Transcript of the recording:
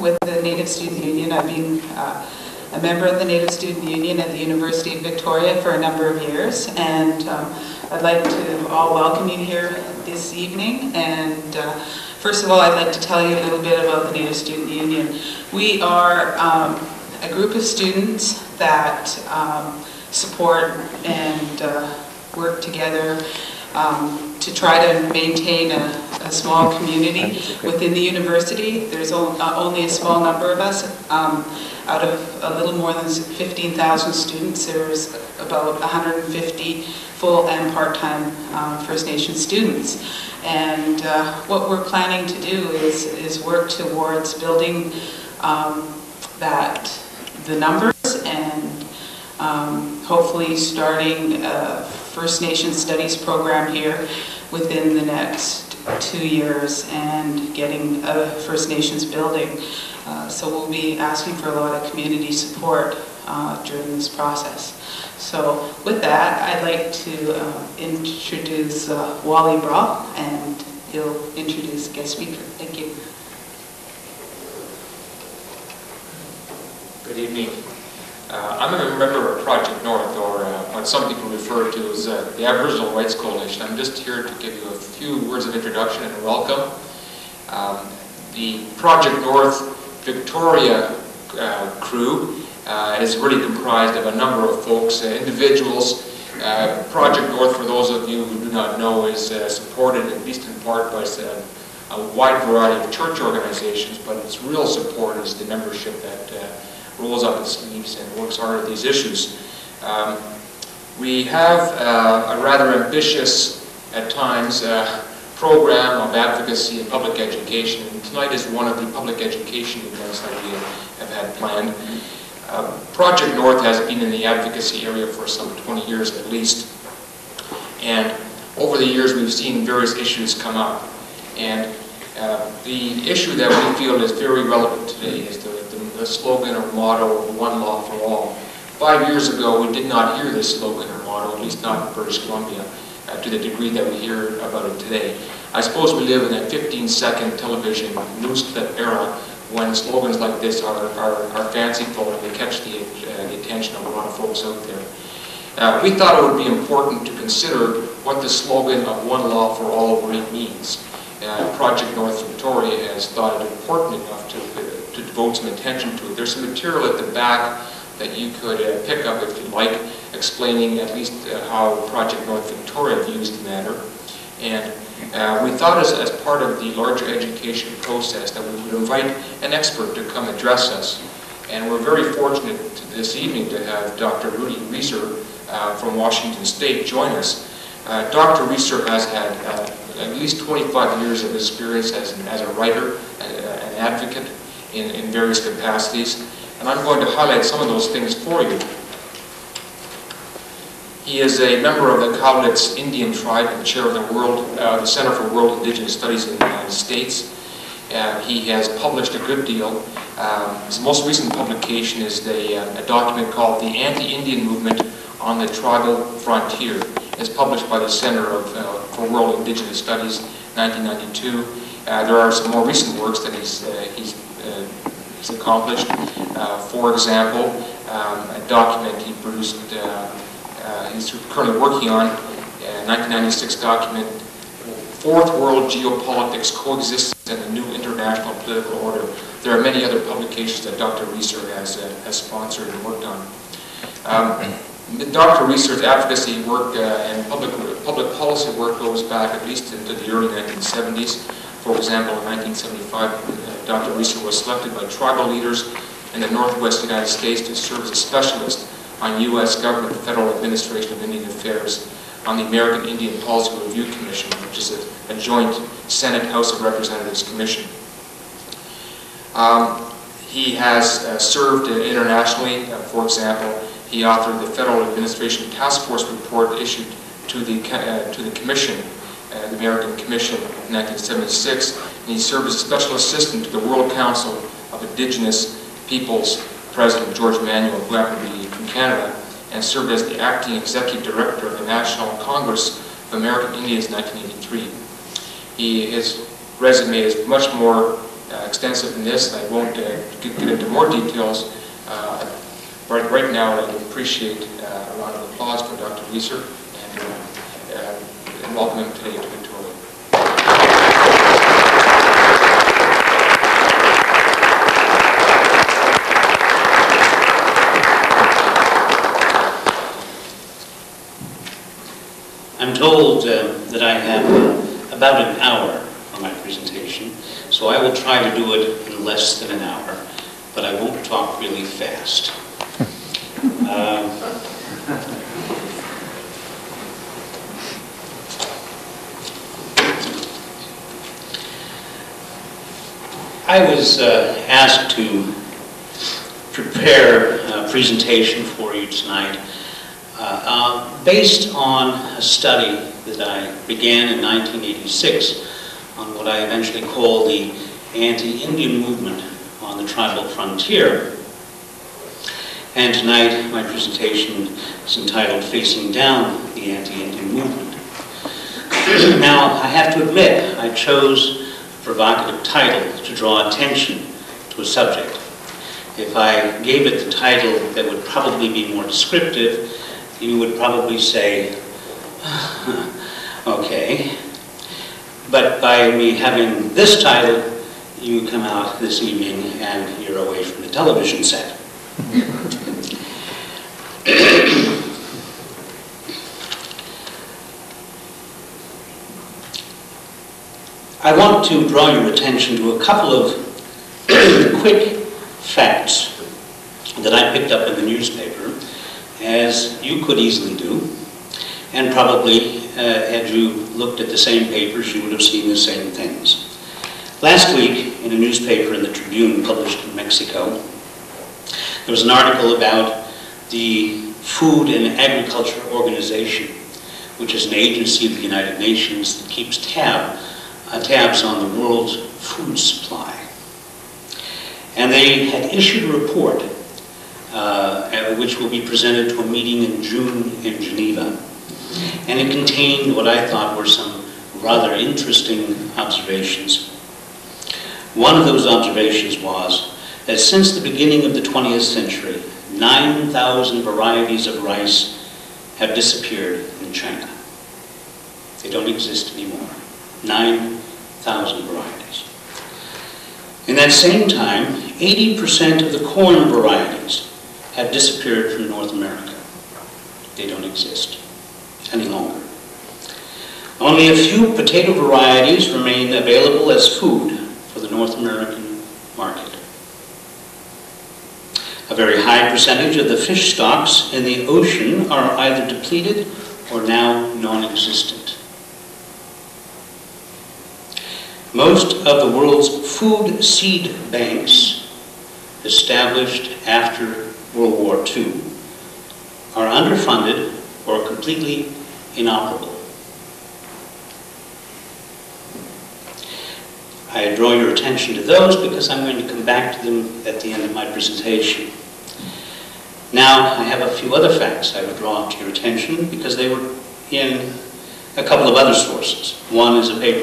with the Native Student Union. I've been a member of the Native Student Union at the University of Victoria for a number of years, and I'd like to all welcome you here this evening. And first of all, I'd like to tell you a little bit about the Native Student Union. We are a group of students that support and work together to try to maintain a small community within the university. There's only a small number of us. Out of a little more than 15,000 students, there's about 150 full and part-time First Nation students. And what we're planning to do is work towards building the numbers and hopefully starting a First Nation Studies program here within the next 2 years and getting a First Nations building. So we'll be asking for a lot of community support during this process. So with that, I'd like to introduce Wally Braw, and he'll introduce the guest speaker. Thank you. Good evening. I'm a member of Project North, or what some people refer to as the Aboriginal Rights Coalition. I'm just here to give you a few words of introduction and welcome. The Project North Victoria crew is really comprised of a number of folks, individuals. Project North, for those of you who do not know, is supported at least in part by a wide variety of church organizations, but its real support is the membership that rolls up its sleeves and works hard at these issues. We have a rather ambitious, at times, program of advocacy and public education, and tonight is one of the public education events that we have had planned. Project North has been in the advocacy area for some 20 years at least, and over the years we've seen various issues come up, and the issue that we feel is very relevant today is the slogan or motto, "One Law for All." 5 years ago we did not hear this slogan or motto, at least not in British Columbia, to the degree that we hear about it today. I suppose we live in a 15-second television news clip era when slogans like this are fanciful and they catch the attention of a lot of folks out there. We thought it would be important to consider what the slogan of "One Law for All" really means. Project North Victoria has thought it important enough to devote some attention to it. There's some material at the back that you could pick up if you'd like, explaining at least how Project North Victoria views the matter. And we thought as part of the larger education process that we would invite an expert to come address us. And we're very fortunate this evening to have Dr. Rudy Reeser from Washington State join us. Dr. Reeser has had at least 25 years of experience as a writer, an advocate in various capacities. And I'm going to highlight some of those things for you. He is a member of the Cowlitz Indian tribe and chair of the Center for World Indigenous Studies in the United States. He has published a good deal. His most recent publication is a document called The Anti-Indian Movement on the Tribal Frontier. It's published by the Center for World Indigenous Studies, 1992. There are some more recent works that he's accomplished. For example, a document he produced, he's currently working on, a 1996 document, Fourth World Geopolitics, Coexistence and the New International Political Order. There are many other publications that Dr. Reeser has sponsored and worked on. Dr. Reeser's advocacy work and public policy work goes back at least into the early 1970s. For example, in 1975, Dr. Reeser was selected by tribal leaders in the Northwest United States to serve as a specialist on U.S. Government Federal Administration of Indian Affairs on the American Indian Policy Review Commission, which is a joint Senate House of Representatives commission. He has served internationally. For example, he authored the Federal Administration Task Force report issued to the Commission, the American Commission, in 1976, and he served as a special assistant to the World Council of Indigenous Peoples President George Manuel, who happened to be from Canada, and served as the acting executive director of the National Congress of American Indians in 1983. His resume is much more extensive in this, and I won't get into more details. But right now, I would appreciate a round of applause for Dr. Wieser and welcome him today to Victoria. I'm told that I have about an hour for my presentation, so I will try to do it in less than an hour, but I won't talk really fast. I was asked to prepare a presentation for you tonight based on a study that I began in 1986 on what I eventually called the anti-Indian movement on the tribal frontier. And tonight my presentation is entitled Facing Down the Anti-Indian Movement. Now, I have to admit, I chose a provocative title to draw attention to a subject. If I gave it the title that would probably be more descriptive, you would probably say, okay. But by me having this title, you come out this evening and you're away from the television set. I want to draw your attention to a couple of quick facts that I picked up in the newspaper, as you could easily do, and probably had you looked at the same papers, you would have seen the same things. Last week, in a newspaper in the Tribune published in Mexico, there was an article about the Food and Agriculture Organization, which is an agency of the United Nations that keeps tabs on the world's food supply. And they had issued a report which will be presented to a meeting in June in Geneva. And it contained what I thought were some rather interesting observations. One of those observations was that since the beginning of the 20th century, 9,000 varieties of rice have disappeared in China. They don't exist anymore. 9,000 varieties. In that same time, 80% of the corn varieties have disappeared from North America. They don't exist any longer. Only a few potato varieties remain available as food for the North American market. A very high percentage of the fish stocks in the ocean are either depleted or now non-existent. Most of the world's food seed banks, established after World War II, are underfunded or completely inoperable. I draw your attention to those because I'm going to come back to them at the end of my presentation. Now, I have a few other facts I would draw to your attention because they were in a couple of other sources. One is a paper